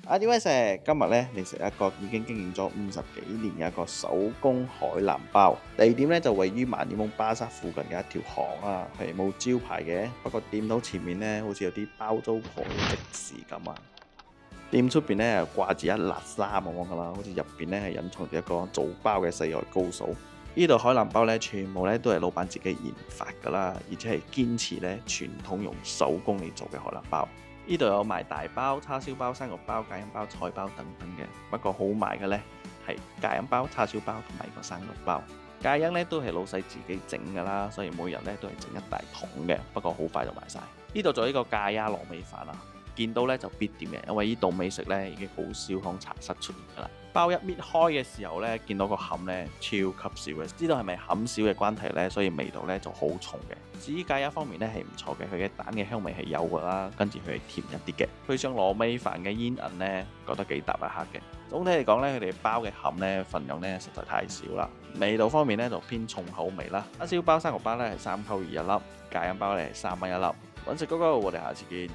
阿 D 威食，今日咧你食一個已經經營咗50幾年嘅一個手工海南包。地點咧就位於萬年翁巴剎附近嘅一條巷啊，係冇招牌嘅，不過店頭前面咧好似有啲包租婆嘅即視咁啊。店出邊咧又掛住一粒衫咁樣噶啦，好似入邊咧係隱藏住一個做包嘅世外高手。呢度海南包咧全部咧都係老闆自己研發噶啦，而且係堅持咧傳統用手工嚟做嘅海南包。呢度有賣大包、叉燒包、生肉包、芥恩包、菜包等等嘅，不過好賣嘅呢係芥恩包、叉燒包同埋個生肉包。芥恩呢都係老細自己整噶啦，所以每日呢都係整一大桶嘅，不過好快就賣晒。呢度仲有呢個芥丫糯米飯啊，見到呢就必點嘅，因為呢度美食呢已經好少響茶室出現噶啦。包一搣開嘅時候呢，見到個餡呢超級少嘅，知道係咪餡少嘅關係呢？所以味道呢就好重嘅。至於芥一方面呢係唔錯嘅，佢嘅蛋嘅香味係有噶啦，跟住佢係甜一啲嘅。配上糯米飯嘅煙韌呢，覺得幾搭一下嘅。總體嚟講呢，佢哋包嘅餡呢份量呢實在太少啦。味道方面呢就偏重口味啦。叉燒包、生肉包呢係3扣2一粒，芥恩包呢係3蚊一粒。揾食高高，我哋下次見。